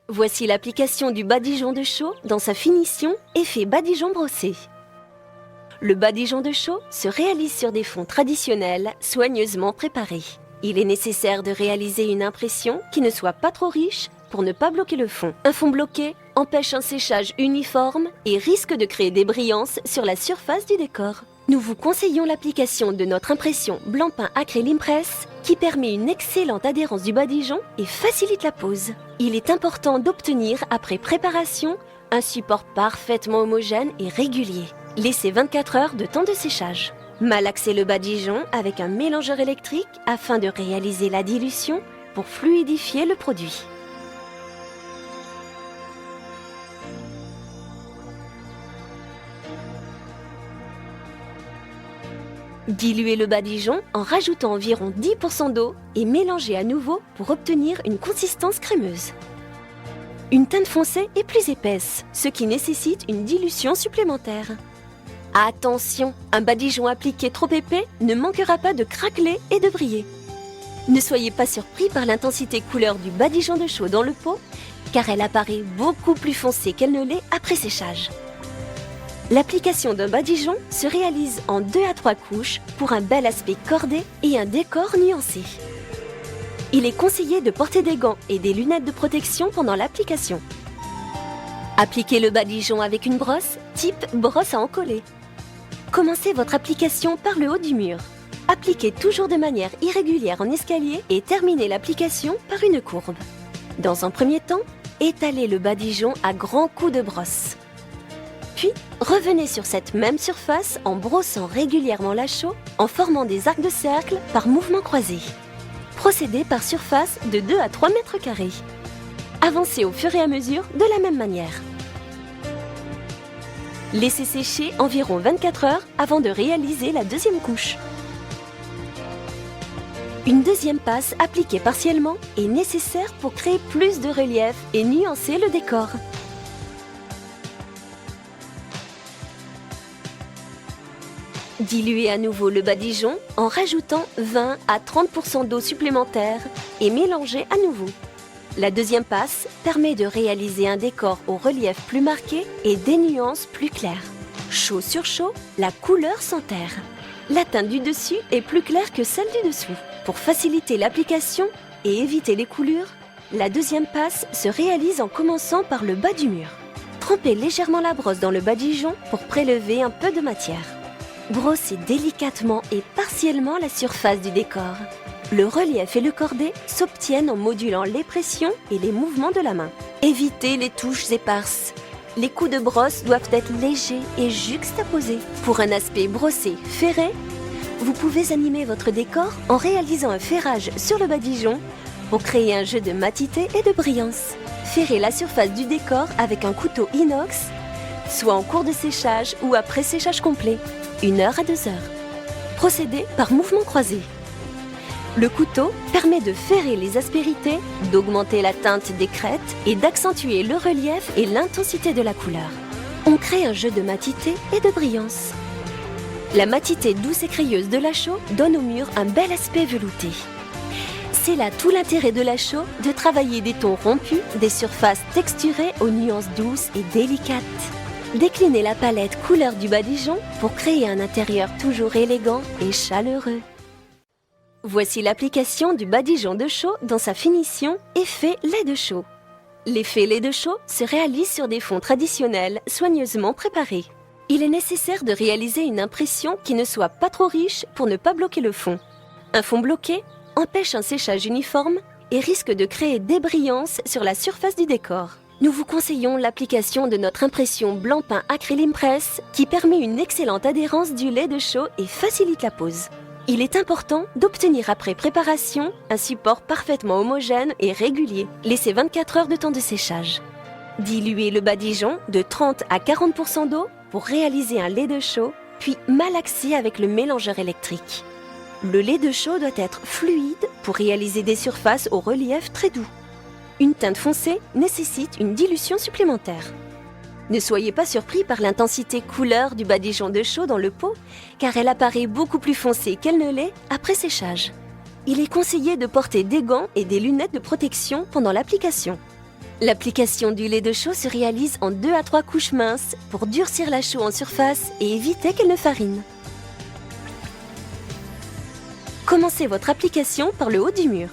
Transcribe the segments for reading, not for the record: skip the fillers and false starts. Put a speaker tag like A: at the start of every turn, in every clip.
A: Voici l'application du badigeon de chaux dans sa finition effet badigeon brossé. Le badigeon de chaux se réalise sur des fonds traditionnels soigneusement préparés. Il est nécessaire de réaliser une impression qui ne soit pas trop riche pour ne pas bloquer le fond. Un fond bloqué empêche un séchage uniforme et risque de créer des brillances sur la surface du décor. Nous vous conseillons l'application de notre impression Blancpain Acryl Impress qui permet une excellente adhérence du badigeon et facilite la pose. Il est important d'obtenir, après préparation, un support parfaitement homogène et régulier. Laissez 24 heures de temps de séchage. Malaxez le badigeon avec un mélangeur électrique afin de réaliser la dilution pour fluidifier le produit. Diluez le badigeon en rajoutant environ 10% d'eau et mélangez à nouveau pour obtenir une consistance crémeuse. Une teinte foncée est plus épaisse, ce qui nécessite une dilution supplémentaire. Attention, un badigeon appliqué trop épais ne manquera pas de craqueler et de briller. Ne soyez pas surpris par l'intensité couleur du badigeon de chaux dans le pot, car elle apparaît beaucoup plus foncée qu'elle ne l'est après séchage. L'application d'un badigeon se réalise en 2 à 3 couches pour un bel aspect cordé et un décor nuancé. Il est conseillé de porter des gants et des lunettes de protection pendant l'application. Appliquez le badigeon avec une brosse, type brosse à encoller. Commencez votre application par le haut du mur. Appliquez toujours de manière irrégulière en escalier et terminez l'application par une courbe. Dans un premier temps, étalez le badigeon à grands coups de brosse. Puis, revenez sur cette même surface en brossant régulièrement la chaux en formant des arcs de cercle par mouvement croisé. Procédez par surface de 2 à 3 mètres carrés. Avancez au fur et à mesure de la même manière. Laissez sécher environ 24 heures avant de réaliser la deuxième couche. Une deuxième passe appliquée partiellement est nécessaire pour créer plus de relief et nuancer le décor. Diluez à nouveau le badigeon en rajoutant 20 à 30% d'eau supplémentaire et mélangez à nouveau. La deuxième passe permet de réaliser un décor au relief plus marqué et des nuances plus claires. Chaux sur chaux, la couleur s'enterre. La teinte du dessus est plus claire que celle du dessous. Pour faciliter l'application et éviter les coulures, la deuxième passe se réalise en commençant par le bas du mur. Trempez légèrement la brosse dans le badigeon pour prélever un peu de matière. Brossez délicatement et partiellement la surface du décor. Le relief et le cordé s'obtiennent en modulant les pressions et les mouvements de la main. Évitez les touches éparses. Les coups de brosse doivent être légers et juxtaposés. Pour un aspect brossé ferré, vous pouvez animer votre décor en réalisant un ferrage sur le badigeon pour créer un jeu de matité et de brillance. Ferrez la surface du décor avec un couteau inox, soit en cours de séchage ou après séchage complet. 1 heure à 2 heures. Procédez par mouvement croisé. Le couteau permet de ferrer les aspérités, d'augmenter la teinte des crêtes et d'accentuer le relief et l'intensité de la couleur. On crée un jeu de matité et de brillance. La matité douce et crayeuse de la chaux donne au mur un bel aspect velouté. C'est là tout l'intérêt de la chaux de travailler des tons rompus, des surfaces texturées aux nuances douces et délicates. Déclinez la palette couleur du badigeon pour créer un intérieur toujours élégant et chaleureux. Voici l'application du badigeon de chaux dans sa finition effet lait de chaux. L'effet lait de chaux se réalise sur des fonds traditionnels soigneusement préparés. Il est nécessaire de réaliser une impression qui ne soit pas trop riche pour ne pas bloquer le fond. Un fond bloqué empêche un séchage uniforme et risque de créer des brillances sur la surface du décor. Nous vous conseillons l'application de notre impression Blancpain Acryl Impress qui permet une excellente adhérence du lait de chaux et facilite la pose. Il est important d'obtenir après préparation un support parfaitement homogène et régulier. Laissez 24 heures de temps de séchage. Diluez le badigeon de 30 à 40% d'eau pour réaliser un lait de chaux, puis malaxez avec le mélangeur électrique. Le lait de chaux doit être fluide pour réaliser des surfaces au relief très doux. Une teinte foncée nécessite une dilution supplémentaire. Ne soyez pas surpris par l'intensité couleur du badigeon de chaux dans le pot, car elle apparaît beaucoup plus foncée qu'elle ne l'est après séchage. Il est conseillé de porter des gants et des lunettes de protection pendant l'application. L'application du lait de chaux se réalise en 2 à 3 couches minces pour durcir la chaux en surface et éviter qu'elle ne farine. Commencez votre application par le haut du mur.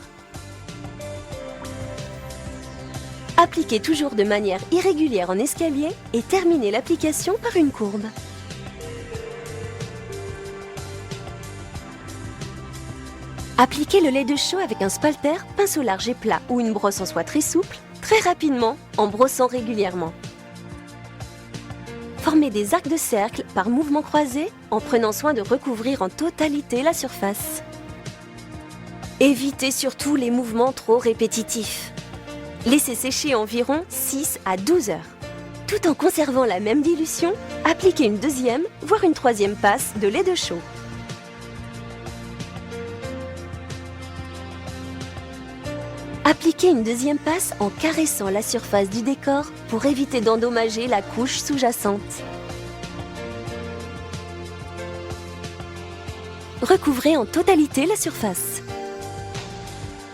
A: Appliquez toujours de manière irrégulière en escalier et terminez l'application par une courbe. Appliquez le lait de chaux avec un spalter, pinceau large et plat ou une brosse en soie très souple, très rapidement en brossant régulièrement. Formez des arcs de cercle par mouvement croisé en prenant soin de recouvrir en totalité la surface. Évitez surtout les mouvements trop répétitifs. Laissez sécher environ 6 à 12 heures. Tout en conservant la même dilution, appliquez une deuxième, voire une troisième passe de lait de chaux. Appliquez une deuxième passe en caressant la surface du décor pour éviter d'endommager la couche sous-jacente. Recouvrez en totalité la surface.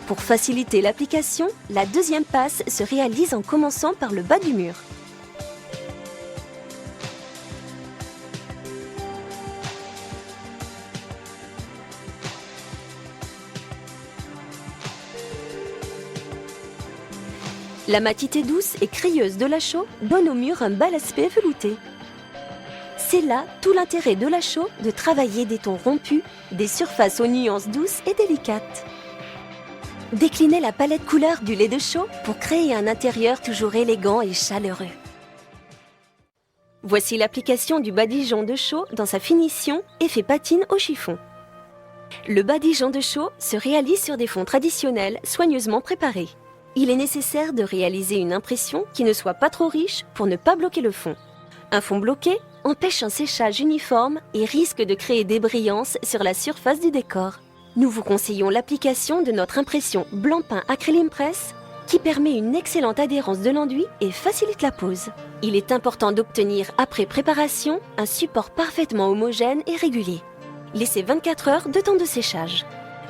A: Pour faciliter l'application, la deuxième passe se réalise en commençant par le bas du mur. La matité douce et crayeuse de la chaux donne au mur un bel aspect velouté. C'est là tout l'intérêt de la chaux de travailler des tons rompus, des surfaces aux nuances douces et délicates. Déclinez la palette couleur du lait de chaux pour créer un intérieur toujours élégant et chaleureux. Voici l'application du badigeon de chaux dans sa finition effet patine au chiffon. Le badigeon de chaux se réalise sur des fonds traditionnels soigneusement préparés. Il est nécessaire de réaliser une impression qui ne soit pas trop riche pour ne pas bloquer le fond. Un fond bloqué empêche un séchage uniforme et risque de créer des brillances sur la surface du décor. Nous vous conseillons l'application de notre impression blanc-pain Acrylic Press qui permet une excellente adhérence de l'enduit et facilite la pose. Il est important d'obtenir après préparation un support parfaitement homogène et régulier. Laissez 24 heures de temps de séchage.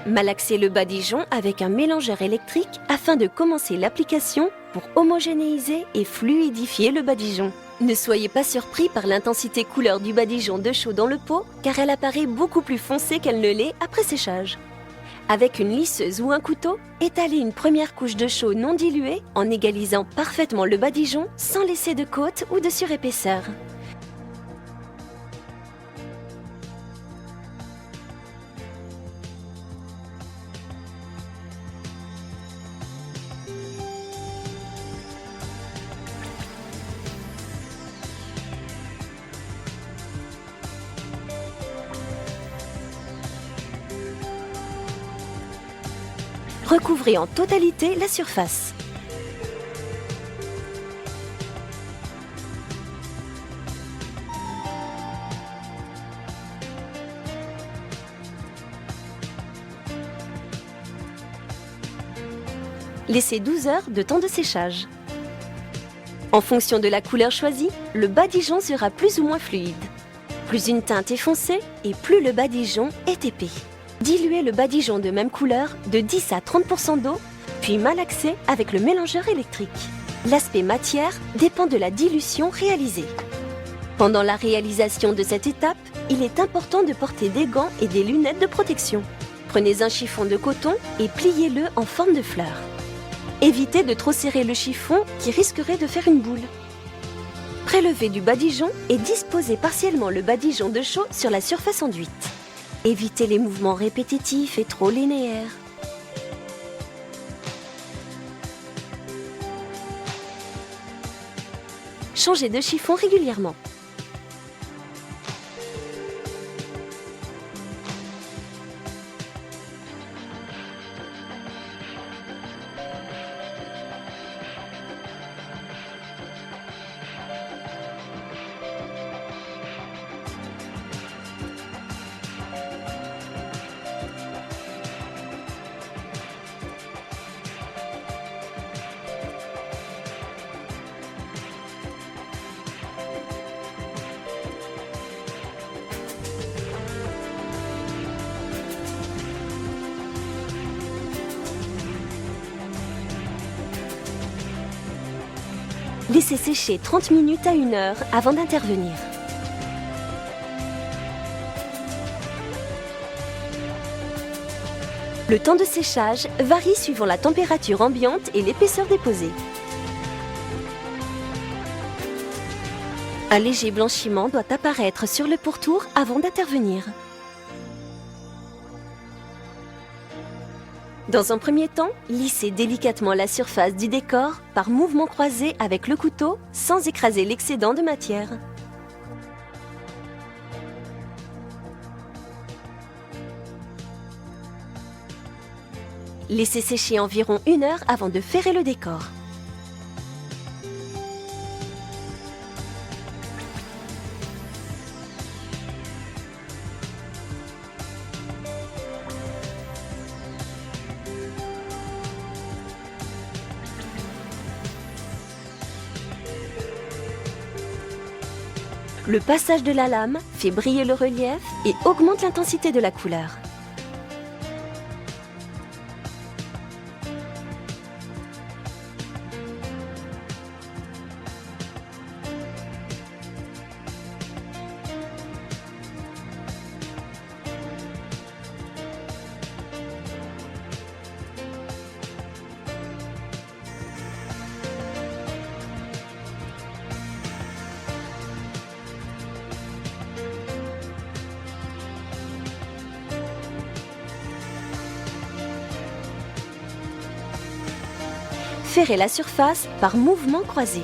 A: Malaxez le badigeon avec un mélangeur électrique afin de commencer l'application pour homogénéiser et fluidifier le badigeon. Ne soyez pas surpris par l'intensité couleur du badigeon de chaux dans le pot car elle apparaît beaucoup plus foncée qu'elle ne l'est après séchage. Avec une lisseuse ou un couteau, étalez une première couche de chaux non diluée en égalisant parfaitement le badigeon sans laisser de côte ou de surépaisseur. Recouvrez en totalité la surface. Laissez 12 heures de temps de séchage. En fonction de la couleur choisie, le badigeon sera plus ou moins fluide. Plus une teinte est foncée et plus le badigeon est épais. Diluez le badigeon de même couleur de 10 à 30% d'eau, puis malaxez avec le mélangeur électrique. L'aspect matière dépend de la dilution réalisée. Pendant la réalisation de cette étape, il est important de porter des gants et des lunettes de protection. Prenez un chiffon de coton et pliez-le en forme de fleur. Évitez de trop serrer le chiffon qui risquerait de faire une boule. Prélevez du badigeon et disposez partiellement le badigeon de chaux sur la surface enduite. Évitez les mouvements répétitifs et trop linéaires. Changez de chiffon régulièrement. Laissez sécher 30 minutes à 1 heure avant d'intervenir. Le temps de séchage varie suivant la température ambiante et l'épaisseur déposée. Un léger blanchiment doit apparaître sur le pourtour avant d'intervenir. Dans un premier temps, lissez délicatement la surface du décor par mouvements croisés avec le couteau sans écraser l'excédent de matière. Laissez sécher environ 1 heure avant de ferrer le décor. Le passage de la lame fait briller le relief et augmente l'intensité de la couleur. Ferrez la surface par mouvements croisés.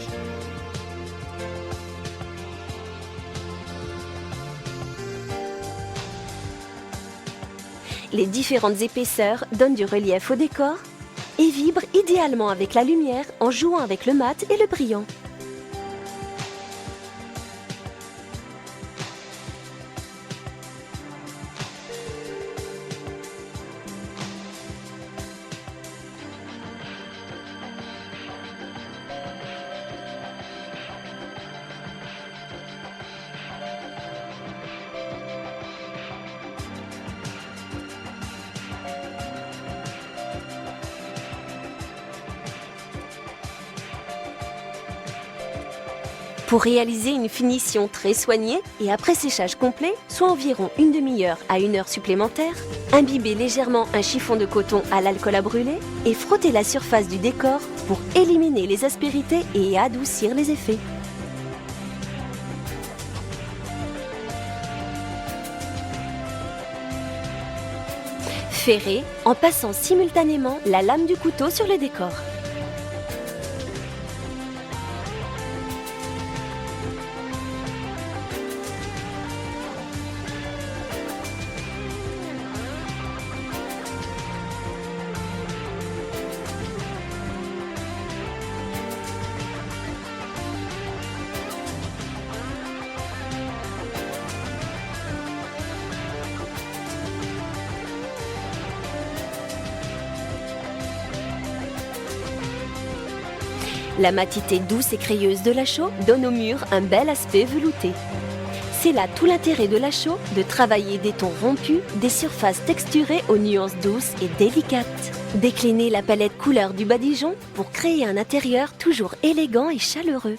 A: Les différentes épaisseurs donnent du relief au décor et vibrent idéalement avec la lumière en jouant avec le mat et le brillant. Pour réaliser une finition très soignée et après séchage complet, soit environ une demi-heure à 1 heure supplémentaire, imbibez légèrement un chiffon de coton à l'alcool à brûler et frottez la surface du décor pour éliminer les aspérités et adoucir les effets. Ferrez en passant simultanément la lame du couteau sur le décor. La matité douce et crayeuse de la chaux donne au mur un bel aspect velouté. C'est là tout l'intérêt de la chaux, de travailler des tons rompus, des surfaces texturées aux nuances douces et délicates. Déclinez la palette couleur du badigeon pour créer un intérieur toujours élégant et chaleureux.